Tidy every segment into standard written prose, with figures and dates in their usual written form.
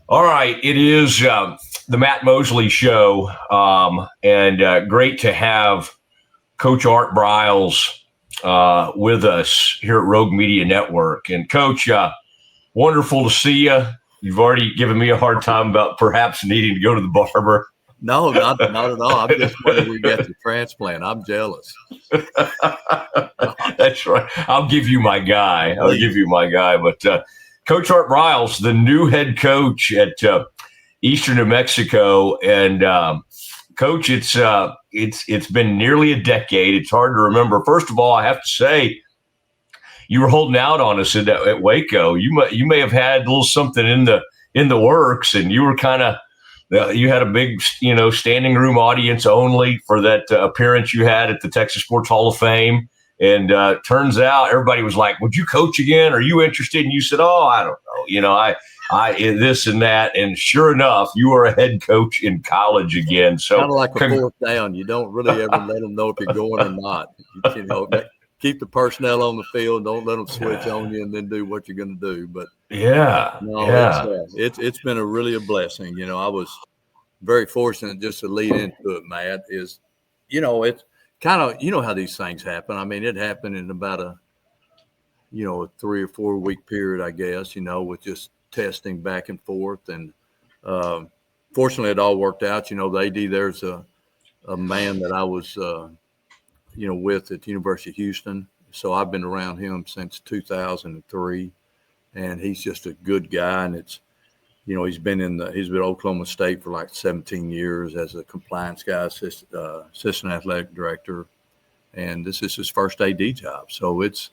All right, it is the Matt Mosley Show, and great to have Coach Art Briles with us here at Rogue Media Network. And Coach, wonderful to see you. You've already given me a hard time about perhaps needing to go to the barber. No, not at all. I'm just wondering we got the transplant. I'm jealous. That's right. I'll give you my guy. But Coach Art Briles, the new head coach at Eastern New Mexico, and Coach, it's been nearly a decade. It's hard to remember. First of all, I have to say, you were holding out on us at Waco. You may have had a little something in the works, and you were kind of you had a big standing room audience only for that appearance you had at the Texas Sports Hall of Fame. And turns out everybody was like, "Would you coach again? Are you interested?" And you said, "Oh, I don't know. I this and that." And sure enough, you were a head coach in college again. So kind of like a fourth down. You don't really ever let them know if you're going or not. Keep the personnel on the field. Don't let them switch on you and then do what you're going to do. But it's been a blessing. I was very fortunate just to lead into it, Matt. It's kind of, how these things happen. I mean, it happened in about a 3 or 4 week period, I guess, with just testing back and forth. And fortunately, it all worked out. The AD, there's a man that I was, with at the University of Houston. So I've been around him since 2003, and he's just a good guy. And it's, he's been at Oklahoma State for like 17 years as a compliance guy, assistant athletic director. And this is his first AD job. So it's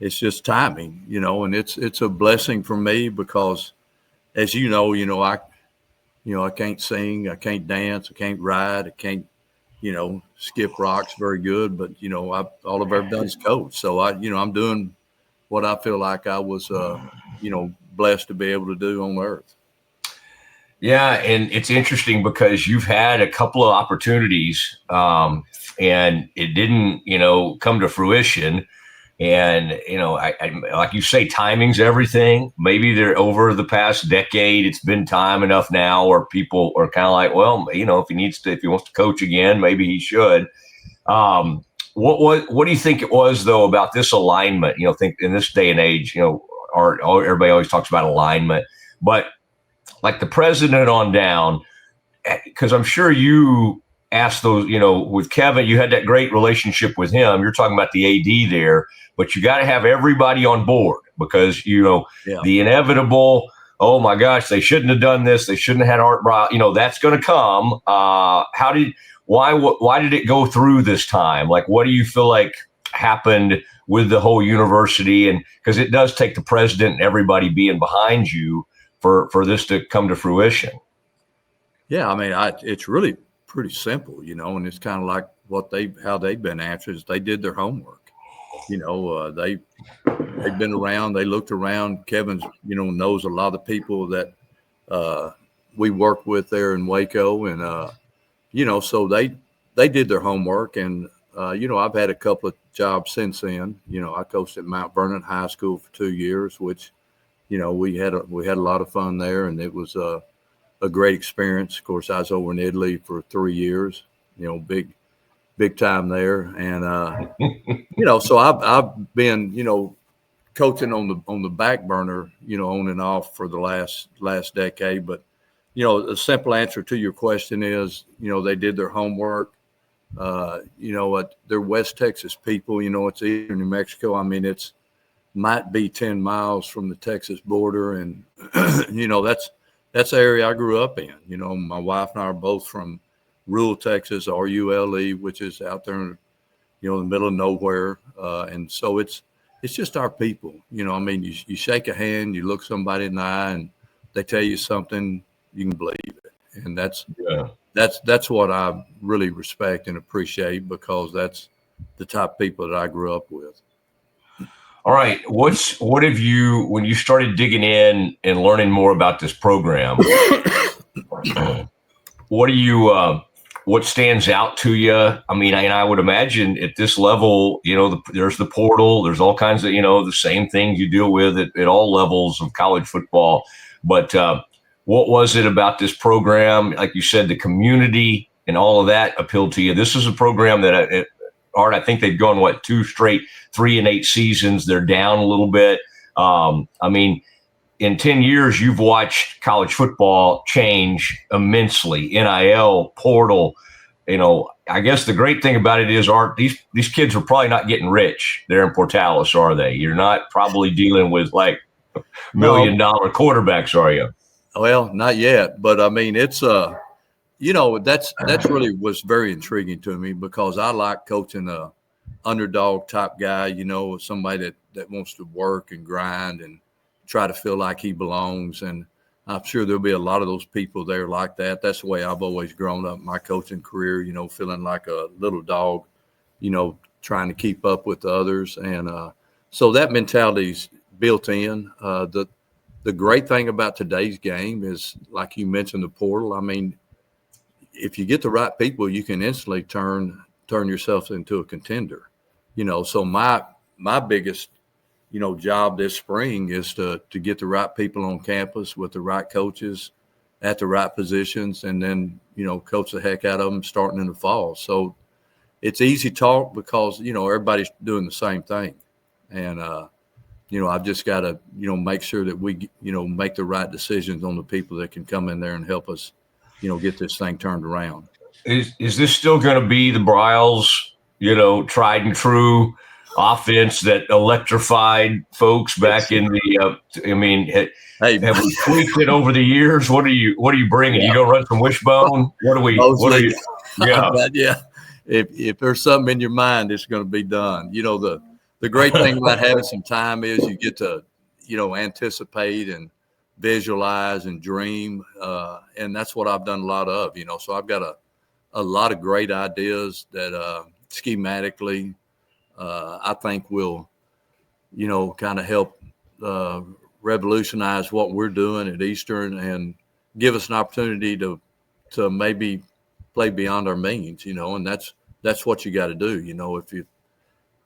just timing, and it's a blessing for me because, as I can't sing, I can't dance, I can't ride, I can't, skip rocks very good, but, all I've ever done is coach. So I'm doing what I feel like I was, blessed to be able to do on earth. Yeah. And it's interesting because you've had a couple of opportunities, and it didn't, come to fruition. And, I like you say, timing's everything. Maybe they're over the past decade. It's been time enough now where people are kind of like, well, if he wants to coach again, maybe he should. What do you think it was, though, about this alignment? Think in this day and age, everybody always talks about alignment, but like the president on down, because I'm sure you asked those, with Kevin, you had that great relationship with him. You're talking about the AD there, but you got to have everybody on board because, the inevitable, oh my gosh, they shouldn't have done this. They shouldn't have had Art Briles. That's going to come. Why did it go through this time? Like, what do you feel like happened with the whole university? And because it does take the president and everybody being behind you for this to come to fruition. Yeah. I mean, it's really pretty simple, and it's kind of like how they've been answered is they did their homework. They've been around, they looked around. Kevin's, knows a lot of people that we work with there in Waco, and so they did their homework. And I've had a couple of jobs since then. I coached at Mount Vernon High School for 2 years, which we had a lot of fun there, and it was a great experience. Of course, I was over in Italy for 3 years, big time there. And, so I've been, coaching on the back burner, on and off for the last decade. But, the simple answer to your question is, they did their homework. They're West Texas people, it's Eastern New Mexico. I mean, might be 10 miles from the Texas border. And, that's the area I grew up in. My wife and I are both from rural Texas, RULE, which is out there, in the middle of nowhere. And so it's just our people. You shake a hand, you look somebody in the eye, and they tell you something, you can believe it. And that's what I really respect and appreciate, because that's the type of people that I grew up with. All right. What have you, when you started digging in and learning more about this program, what stands out to you? I mean, I would imagine at this level, there's the portal, there's all kinds of, the same things you deal with at all levels of college football. But What was it about this program? Like you said, the community and all of that appealed to you. This is a program that, Art, I think they've gone, 2 straight 3-8 seasons. They're down a little bit. I mean, in 10 years, you've watched college football change immensely. NIL, portal. I guess the great thing about it is, Art, these kids are probably not getting rich there in Portales, are they? You're not probably dealing with like $1 million quarterbacks, are you? Well, not yet, but I mean, it's that's really was very intriguing to me, because I like coaching a underdog type guy, somebody that wants to work and grind and try to feel like he belongs. And I'm sure there'll be a lot of those people there like that. That's the way I've always grown up my coaching career, feeling like a little dog, trying to keep up with the others. And so that mentality's built in. The great thing about today's game is, like you mentioned, the portal. I mean, if you get the right people, you can instantly turn yourself into a contender. So my biggest, job this spring is to get the right people on campus with the right coaches at the right positions, and then, coach the heck out of them starting in the fall. So it's easy talk because, everybody's doing the same thing. And, I've just got to, make sure that we, make the right decisions on the people that can come in there and help us, get this thing turned around. Is this still going to be the Briles, tried and true offense that electrified folks back in the? Hey, have we tweaked it over the years? What are you bringing? Yeah. You gonna run some wishbone? What are you? Yeah, yeah. If there's something in your mind, it's going to be done. The great thing about having some time is you get to, anticipate and visualize and dream. And that's what I've done a lot of, so I've got a lot of great ideas that schematically I think will, kind of help revolutionize what we're doing at Eastern and give us an opportunity to maybe play beyond our means, and that's what you got to do.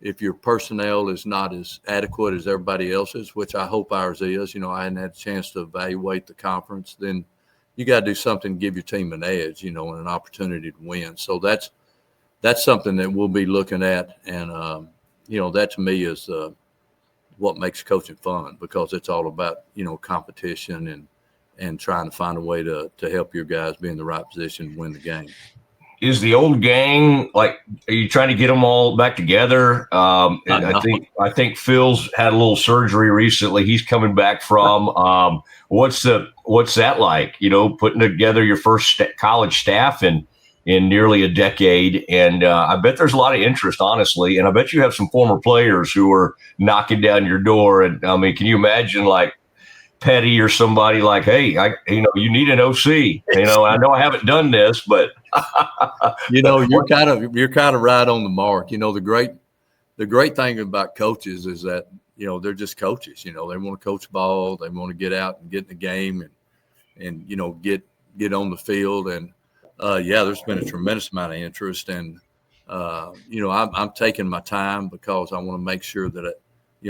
If your personnel is not as adequate as everybody else's, which I hope ours is, I hadn't had a chance to evaluate the conference, then you got to do something to give your team an edge, and an opportunity to win. So that's something that we'll be looking at. And, that to me is what makes coaching fun, because it's all about, competition and trying to find a way to help your guys be in the right position to win the game. Is the old gang, are you trying to get them all back together? I think Phil's had a little surgery recently. He's coming back from. What's that like? Putting together your first college staff in nearly a decade, and I bet there's a lot of interest, honestly. And I bet you have some former players who are knocking down your door. And I mean, can you imagine Petty or somebody hey, you need an OC. I know I haven't done this, but you're kind of right on the mark. The great thing about coaches is that, they're just coaches. They want to coach ball. They want to get out and get in the game and get on the field. And there's been a tremendous amount of interest. And, I'm taking my time because I want to make sure that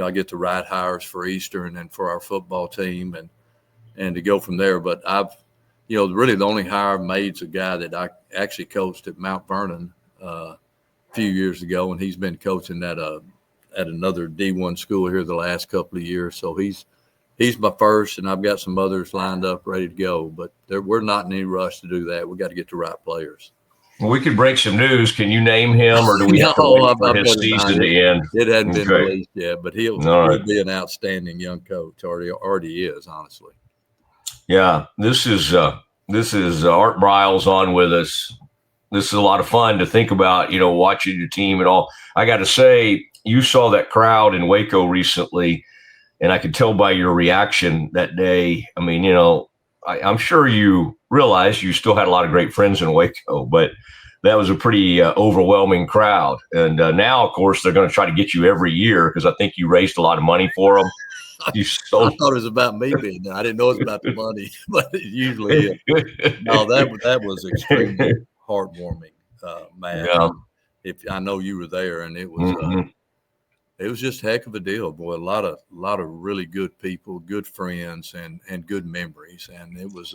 I get the right hires for Eastern and for our football team and to go from there. But I've, really the only hire I've made is a guy that I actually coached at Mount Vernon a few years ago, and he's been coaching at another D1 school here the last couple of years. So he's my first, and I've got some others lined up ready to go. But we're not in any rush to do that. We got to get the right players. Well, we could break some news. Can you name him, or do we have to wait for his season to end? It hasn't been released yet, but he'll be an outstanding young coach. Already is, honestly. Yeah, this is Art Briles on with us. This is a lot of fun to think about, watching your team and all. I got to say, you saw that crowd in Waco recently, and I could tell by your reaction that day. I mean, I'm sure you realized you still had a lot of great friends in Waco, but that was a pretty overwhelming crowd. And now, of course, they're going to try to get you every year because I think you raised a lot of money for them. I thought it was about me being there. I didn't know it was about the money, but it usually is. No, that was extremely heartwarming, Matt. Yeah. If I know you were there, and it was it was just a heck of a deal, boy. A lot of really good people, good friends, and good memories. And it was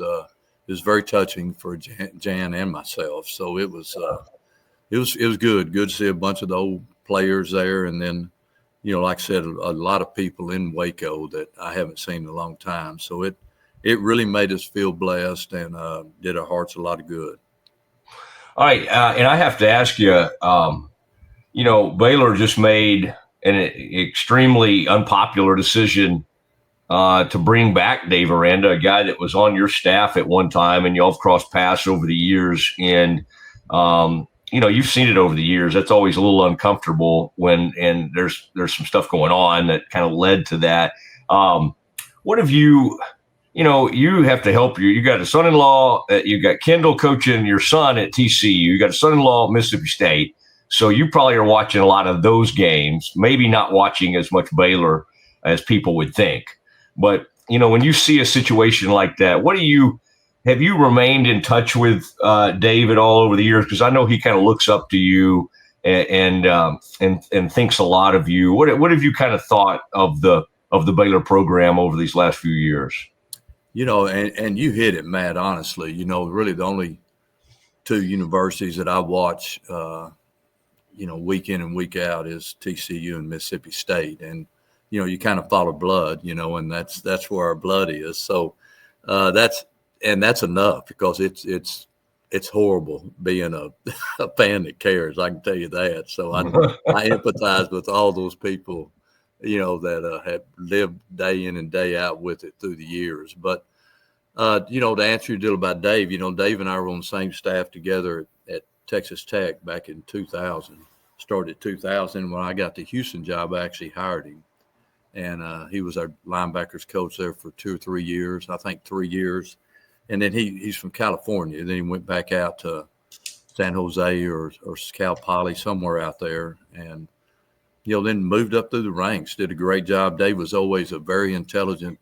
very touching for Jan and myself. So it was good to see a bunch of the old players there, and then, like I said, a lot of people in Waco that I haven't seen in a long time. So it really made us feel blessed and did our hearts a lot of good. All right, and I have to ask you, Baylor just made an extremely unpopular decision to bring back Dave Aranda, a guy that was on your staff at one time, and y'all have crossed paths over the years. And you've seen it over the years. That's always a little uncomfortable and there's some stuff going on that kind of led to that. What have you? You have to help you got a son-in-law, you got Kendall coaching your son at TCU, you got a son-in-law at Mississippi State. So you probably are watching a lot of those games, maybe not watching as much Baylor as people would think. But, when you see a situation like that, have you remained in touch with Dave at all over the years? Because I know he kind of looks up to you and thinks a lot of you. What have you kind of thought of the Baylor program over these last few years? And you hit it, Matt, honestly. Really the only two universities that I watch, week in and week out is TCU and Mississippi State. And, you kind of follow blood, and that's where our blood is. So that's enough, because it's horrible being a fan that cares. I can tell you that. So I empathize with all those people, that have lived day in and day out with it through the years. But, to answer your deal about Dave, Dave and I were on the same staff together at Texas Tech back in 2000, started 2000. When I got the Houston job, I actually hired him. And he was our linebackers coach there for 2 or 3 years, I think 3 years. And then he's from California. Then he went back out to San Jose or Cal Poly, somewhere out there. And, then moved up through the ranks, did a great job. Dave was always a very intelligent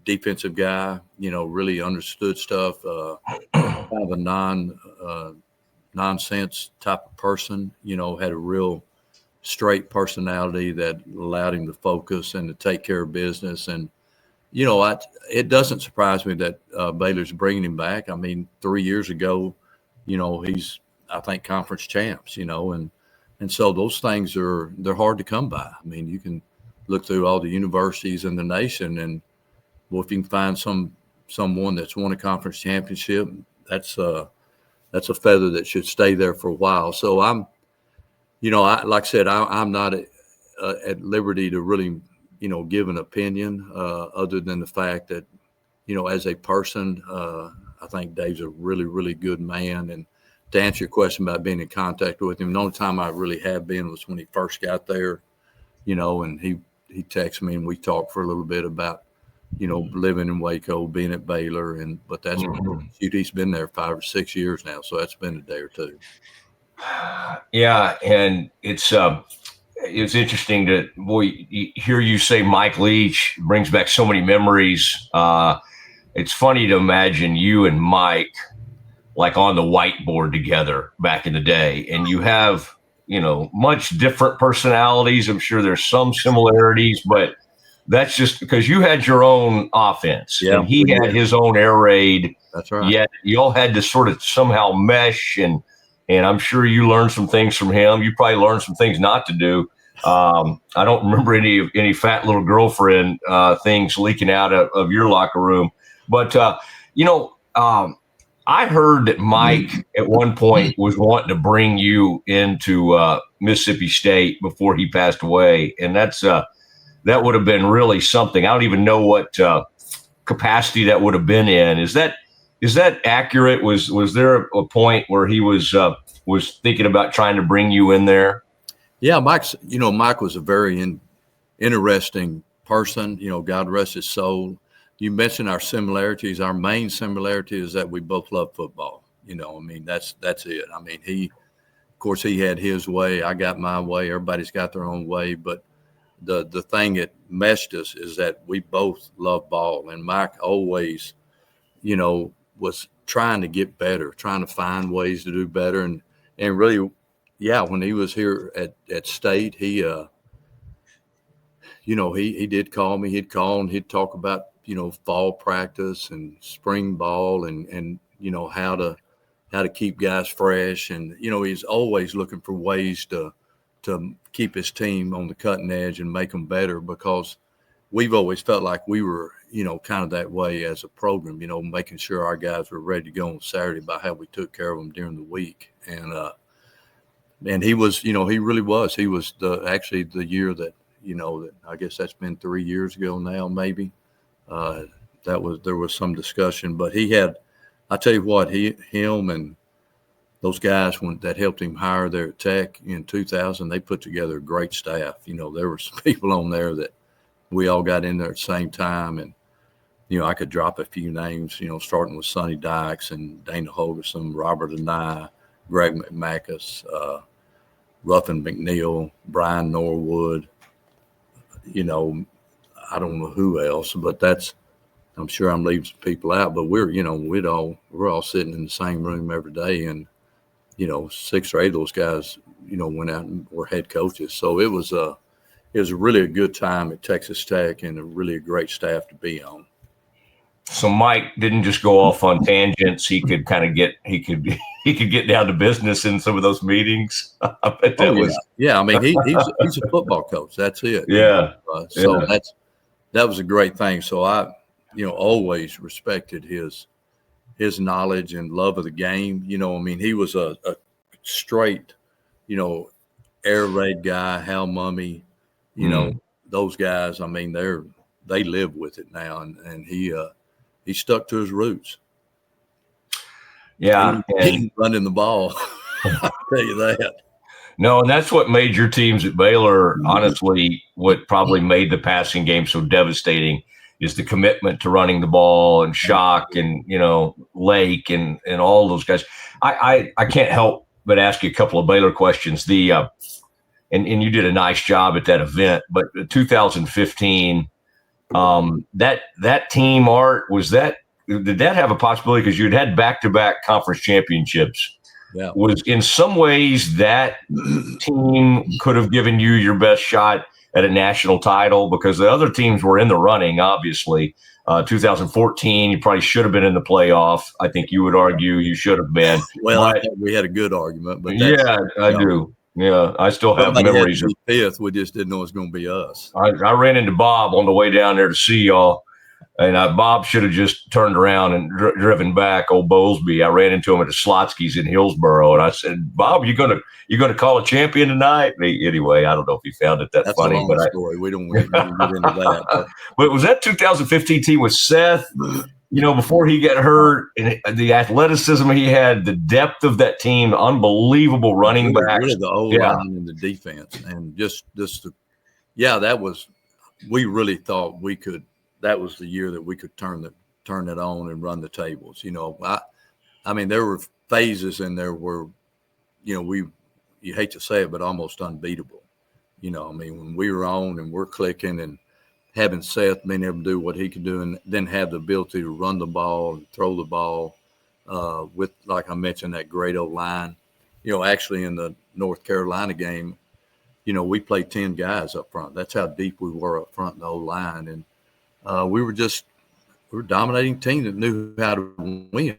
defensive guy, really understood stuff, kind of a nonsense type of person, had a real straight personality that allowed him to focus and to take care of business. And, it doesn't surprise me that Baylor's bringing him back. I mean, 3 years ago, he's, I think, conference champs, and so those things they're hard to come by. I mean, you can look through all the universities in the nation, and if you can find someone that's won a conference championship, that's a feather that should stay there for a while. So I'm, like I said, I'm not at liberty to really, give an opinion other than the fact that, as a person, I think Dave's a really, really good man. And to answer your question about being in contact with him, the only time I really have been was when he first got there, and he texted me and we talked for a little bit about, living in Waco, being at Baylor, but that's he's been there 5 or 6 years now, so that's been a day or two. Yeah, and it's interesting to hear you say Mike Leach brings back so many memories. It's funny to imagine you and Mike like on the whiteboard together back in the day, and you have much different personalities. I'm sure there's some similarities, but that's just because you had your own offense and he had his own air raid. That's right. Yet you all had to sort of somehow mesh, and I'm sure you learned some things from him. You probably learned some things not to do. I don't remember any fat little girlfriend things leaking out of your locker room, but I heard that Mike at one point was wanting to bring you into Mississippi State before he passed away, and that would have been really something. I don't even know what capacity that would have been in. Is that accurate? Was there a point where he was thinking about trying to bring you in there? Yeah, Mike was a very interesting person. God rest his soul. You mentioned our similarities. Our main similarity is that we both love football. That's it. I mean, of course, he had his way. I got my way. Everybody's got their own way. But the thing that meshed us is that we both love ball. And Mike always, was trying to get better, trying to find ways to do better. And really, when he was here at State, he he did call me. He'd call and he'd talk about, fall practice and spring ball and how to keep guys fresh. And, he's always looking for ways to keep his team on the cutting edge and make them better, because we've always felt like we were, kind of that way as a program, making sure our guys were ready to go on Saturday by how we took care of them during the week. And he was, he really was. He was actually the year that, that I guess that's been 3 years ago now, maybe. There was some discussion, but I tell you what, him and those guys that helped him hire there at Tech in 2000, they put together a great staff. There were some people on there that we all got in there at the same time. And, I could drop a few names, starting with Sonny Dykes and Dana Holgerson, Robert Anai, Greg McMacus, Ruffin McNeil, Brian Norwood, I don't know who else, but I'm sure I'm leaving some people out, but we're all sitting in the same room every day. And, 6 or 8 of those guys, went out and were head coaches. So it was really a good time at Texas Tech and a great staff to be on. So Mike didn't just go off on tangents. He could kind of he could get down to business in some of those meetings. I bet that was. Yeah. I mean, he's a football coach. That's it. Yeah. That was a great thing. So I, always respected his knowledge and love of the game. He was a straight, air raid guy, Hal Mummy, those guys. I mean, they live with it now, and he stuck to his roots. Yeah, and running the ball. I'll tell you that. No, and that's what made your teams at Baylor, honestly, what probably made the passing game so devastating is the commitment to running the ball, and Shock and, Lake and all those guys. I can't help but ask you a couple of Baylor questions. And you did a nice job at that event, but 2015, that team, Art, did that have a possibility? Because you'd had back-to-back conference championships. Yeah. Was in some ways that team could have given you your best shot at a national title, because the other teams were in the running, obviously. 2014, you probably should have been in the playoff. I think you would argue you should have been. Well, I think we had a good argument. But I do. Yeah, I still have memories. Fifth, we just didn't know it was going to be us. I ran into Bob on the way down there to see y'all. And Bob should have just turned around and driven back. Old Bowlesby, I ran into him at the Slotsky's in Hillsboro, and I said, "Bob, you gonna call a champion tonight?" Anyway, I don't know if he found it that's funny, a long story. We don't get into that. But was that 2015 team with Seth? Before he got hurt, and the athleticism he had, the depth of that team, unbelievable running backs. Really the O-line and the defense, and that was. We really thought we could. That was the year that we could turn it on and run the tables. I mean, there were phases in there where, you hate to say it, but almost unbeatable. When we were on and we're clicking and having Seth being able to do what he could do, and then have the ability to run the ball and throw the ball with, like I mentioned, that great O-line. Actually in the North Carolina game, we played 10 guys up front. That's how deep we were up front in the O-line. And we were a dominating team that knew how to win,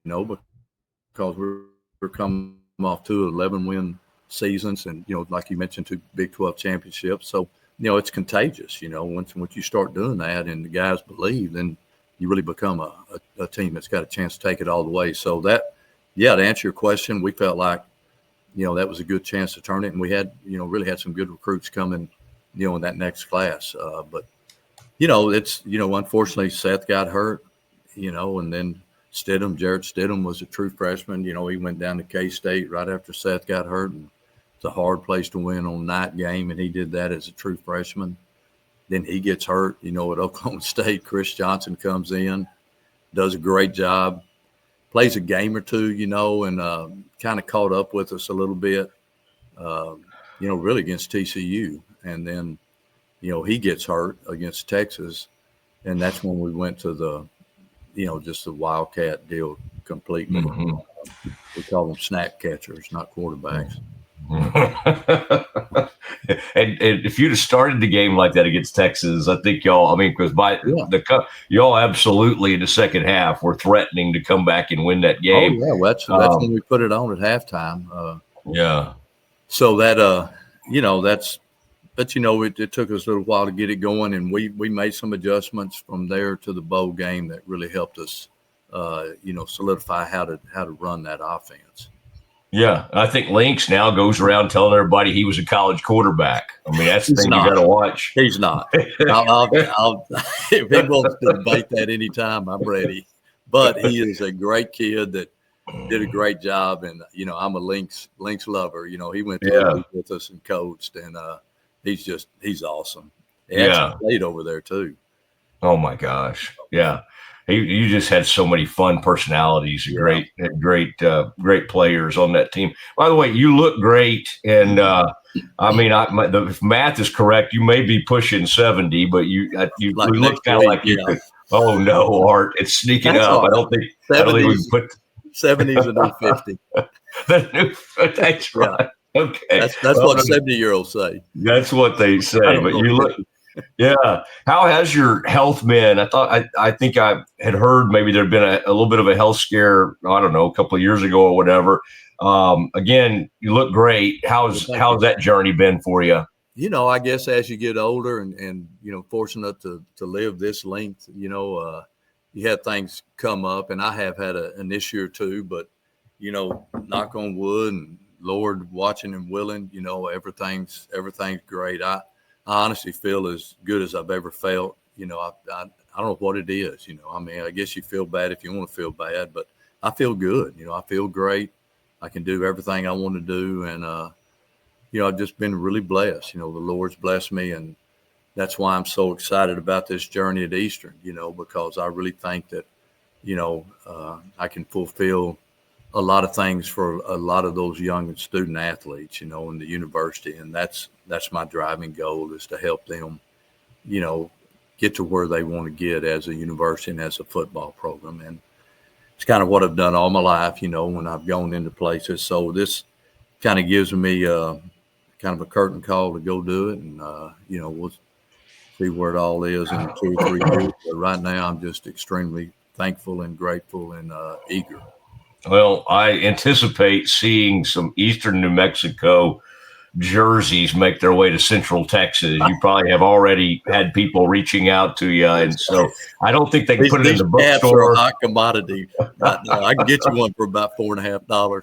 because we're coming off 2 11-win seasons, and like you mentioned, 2 Big 12 championships. So it's contagious. Once you start doing that and the guys believe, then you really become a team that's got a chance to take it all the way. So to answer your question, we felt like that was a good chance to turn it, and we had really had some good recruits coming in that next class, but. Unfortunately, Seth got hurt, and then Jarrett Stidham was a true freshman. He went down to K-State right after Seth got hurt, and it's a hard place to win on night game, and he did that as a true freshman. Then he gets hurt, at Oklahoma State. Chris Johnson comes in, does a great job, plays a game or two, and kind of caught up with us a little bit, really against TCU. And then he gets hurt against Texas, and that's when we went to the, just the Wildcat deal completely. Mm-hmm. We call them snap catchers, not quarterbacks. And if you'd have started the game like that against Texas, I think y'all, I mean, because y'all absolutely in the second half were threatening to come back and win that game. Oh, yeah. Well, that's when we put it on at halftime. Yeah. So that, it took us a little while to get it going, and we made some adjustments from there to the bowl game that really helped us, solidify how to run that offense. Yeah, I think Lynx now goes around telling everybody he was a college quarterback. I mean, that's the thing you got to watch. He's not. If he wants to debate that anytime, I'm ready. But he is a great kid that did a great job, and I'm a Lynx lover. He went to the league with us and coached, and he's awesome. He actually played over there too. Oh my gosh, yeah. You just had so many fun personalities, great players on that team. By the way, you look great, and if math is correct, you may be pushing 70, but you look kind of like you could. Oh no, Art, it's sneaking up. I don't think we can put 70 is a new 50. That's right. Okay, that's what 70-year-olds say. That's what they say. But you look. Yeah. How has your health been? I think I had heard maybe there'd been a little bit of a health scare, I don't know, a couple of years ago or whatever. Again, you look great. How's that journey been for you? I guess as you get older and fortunate to live this length, you have things come up, and I have had an issue or two, but, knock on wood and Lord watching and willing, everything's great. I honestly feel as good as I've ever felt. I don't know what it is. I guess you feel bad if you want to feel bad, but I feel good. I feel great. I can do everything I want to do. And, I've just been really blessed. The Lord's blessed me. And that's why I'm so excited about this journey at Eastern, because I really think that, I can fulfill a lot of things for a lot of those young student athletes, in the university. And that's my driving goal, is to help them, get to where they want to get as a university and as a football program. And it's kind of what I've done all my life, when I've gone into places. So this kind of gives me kind of a curtain call to go do it. And, we'll see where it all is in 2 or 3 years. But right now I'm just extremely thankful and grateful and eager. Well, I anticipate seeing some Eastern New Mexico jerseys make their way to Central Texas. You probably have already had people reaching out to you, and so I don't think they can put it in the bookstore. These are a hot commodity right now. I can get you one for about $4.50.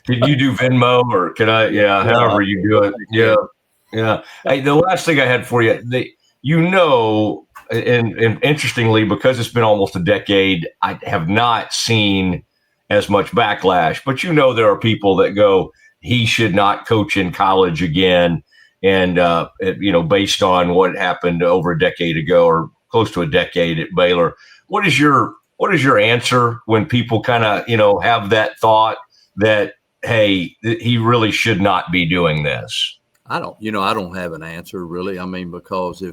Can you do Venmo, or can I? Yeah, however you do it. Yeah. Hey, the last thing I had for you, and interestingly, because it's been almost a decade, I have not seen as much backlash. But there are people that go, he should not coach in college again, and based on what happened over a decade ago or close to a decade at Baylor. What is your answer when people kind of have that thought that, hey, he really should not be doing this? I don't have an answer really. Because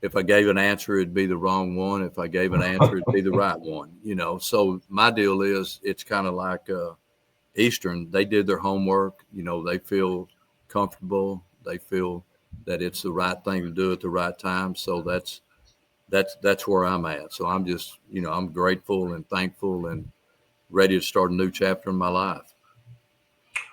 if I gave an answer, it'd be the wrong one. If I gave an answer, it'd be the right one, So my deal is, it's kind of like Eastern. They did their homework. They feel comfortable. They feel that it's the right thing to do at the right time. So that's where I'm at. So I'm just, I'm grateful and thankful and ready to start a new chapter in my life.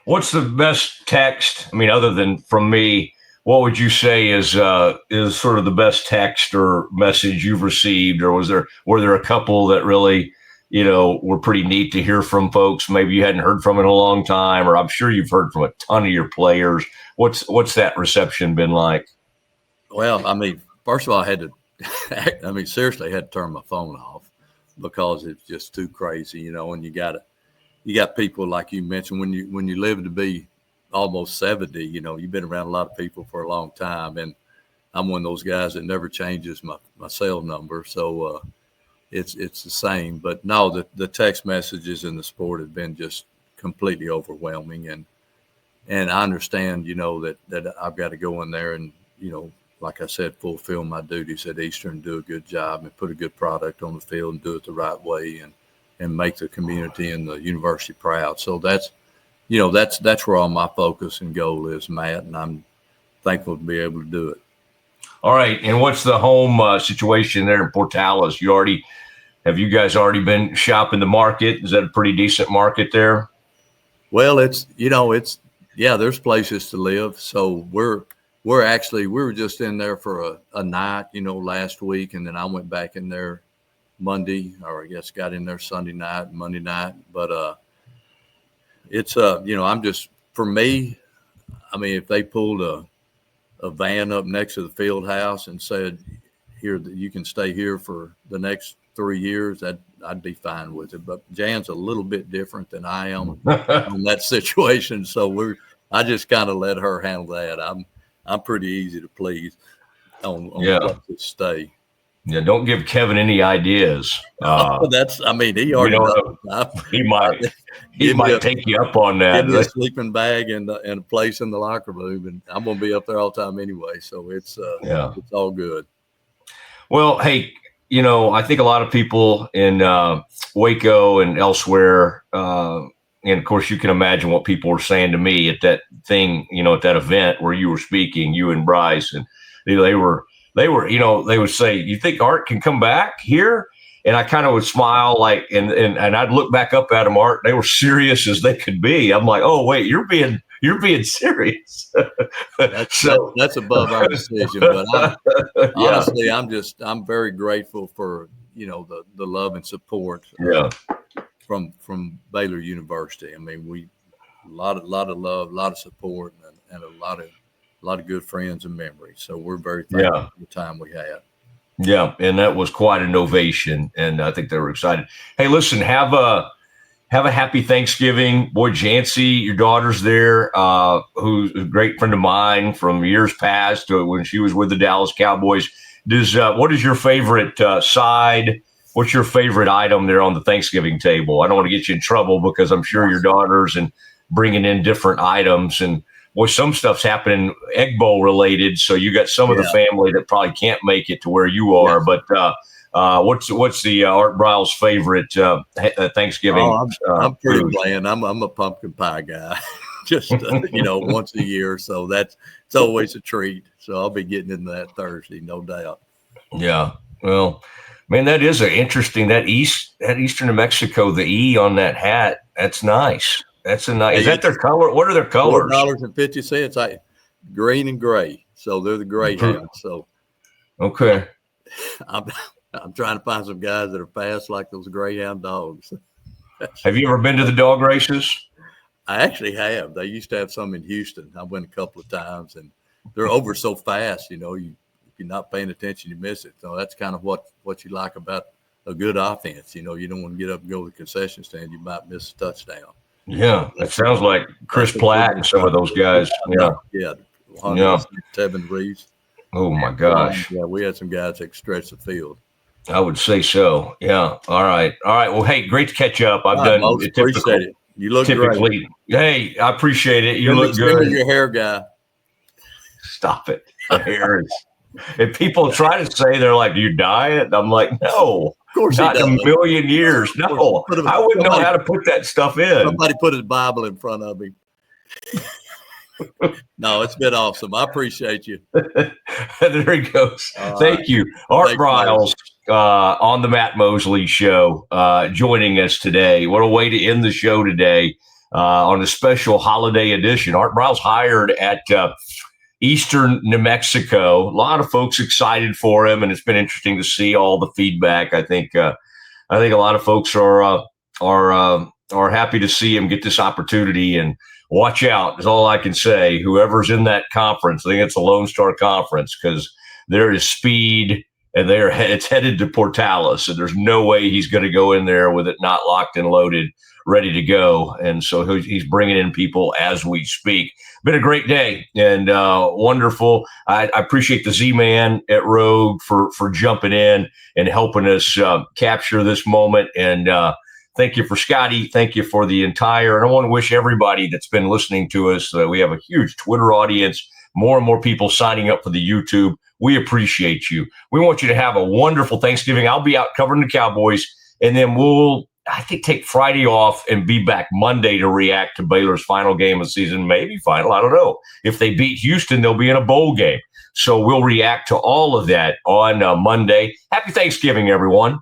What's the best text? Other than from me, what would you say is sort of the best text or message you've received, or were there a couple that really, were pretty neat to hear from folks maybe you hadn't heard from in a long time, or I'm sure you've heard from a ton of your players. What's that reception been like? Well, first of all, I had to, seriously, I had to turn my phone off because it's just too crazy, and you got people like you mentioned, when you live to be almost 70, you've been around a lot of people for a long time, and I'm one of those guys that never changes my cell number. So it's the same, but no, the text messages in the sport have been just completely overwhelming. And I understand, that I've got to go in there and, like I said, fulfill my duties at Eastern, do a good job and put a good product on the field and do it the right way. and make the community and the university proud. So that's where all my focus and goal is, Matt, and I'm thankful to be able to do it. All right. And what's the home situation there in Portales? Have you guys already been shopping the market? Is that a pretty decent market there? Well, there's places to live. So we were just in there for a night, last week. And then I went back in there Monday, or I guess got in there Sunday night, Monday night. But it's, for me, I mean, if they pulled a van up next to the field house and said, here, you can stay here for the next 3 years, I'd be fine with it. But Jan's a little bit different than I am in that situation. So I just kind of let her handle that. I'm pretty easy to please on what to stay. Yeah, don't give Kevin any ideas. He already knows. He might take you up on that. Give me a sleeping bag and a place in the locker room, and I'm going to be up there all the time anyway. So it's all good. Well, hey, I think a lot of people in Waco and elsewhere, and of course you can imagine what people were saying to me at that thing, at that event where you were speaking, you and Bryce, and they would say, you think Art can come back here? And I kind of would smile and I'd look back up at them, Art. They were serious as they could be. I'm like, oh wait, you're being serious. That's above our decision. But honestly, I'm very grateful for, the love and support from Baylor University. I mean, a lot of love, a lot of support, and a lot of good friends and memories. So we're very thankful for the time we had. Yeah, and that was quite an ovation, and I think they were excited. Hey, listen, have a happy Thanksgiving. Boy, Jancy, your daughter's there, who's a great friend of mine from years past when she was with the Dallas Cowboys. What is your favorite side? What's your favorite item there on the Thanksgiving table? I don't want to get you in trouble because I'm sure your daughters and bringing in different items, and boy, some stuff's happening Egg Bowl related. So you got some of the family that probably can't make it to where you are. But what's the Art Briles' favorite Thanksgiving? I'm pretty food? bland. I'm a pumpkin pie guy, just once a year. So it's always a treat. So I'll be getting into that Thursday, no doubt. Yeah. Well, man, that is interesting. That Eastern New Mexico, the E on that hat, that's nice. That's a nice. Is that their color? What are their colors? $4.50. Green and gray. So they're the Greyhounds. So okay. I'm trying to find some guys that are fast like those Greyhound dogs. Have you ever been to the dog races? I actually have. They used to have some in Houston. I went a couple of times, and they're over so fast. If you're not paying attention, you miss it. So that's kind of what you like about a good offense. You don't want to get up and go to the concession stand. You might miss a touchdown. Yeah, that sounds like Chris Platt and some of those guys. Yeah. 107 Reeves. Oh my gosh. Yeah, we had some guys that stretch the field. I would say so. Yeah. All right. Well, hey, great to catch up. Appreciate it. You look great. Hey, I appreciate it. You look good. You're your hair guy. Stop it. The hair is. If people try to say they're like, do you dye it? I'm like, no. Of course, not in a million years. No, I wouldn't know how to put that stuff in. Somebody put his Bible in front of me. No, it's been awesome. I appreciate you. There he goes. Thank you. Art Briles on the Matt Mosley Show joining us today. What a way to end the show today on a special holiday edition. Art Briles hired at Eastern New Mexico. A lot of folks excited for him, and it's been interesting to see all the feedback. I think a lot of folks are happy to see him get this opportunity. And watch out is all I can say. Whoever's in that conference, I think it's the Lone Star Conference, because there is speed, and it's headed to Portales, and there's no way he's going to go in there with it not locked and loaded, ready to go. And so he's bringing in people as we speak. Been a great day and wonderful. I appreciate the Z-Man at Rogue for jumping in and helping us capture this moment. And thank you for Scotty. Thank you for the entire. And I want to wish everybody that's been listening to us. We have a huge Twitter audience, more and more people signing up for the YouTube. We appreciate you. We want you to have a wonderful Thanksgiving. I'll be out covering the Cowboys, and then we'll I think, take Friday off and be back Monday to react to Baylor's final game of the season, maybe final. I don't know. If they beat Houston, they'll be in a bowl game. So we'll react to all of that on Monday. Happy Thanksgiving, everyone.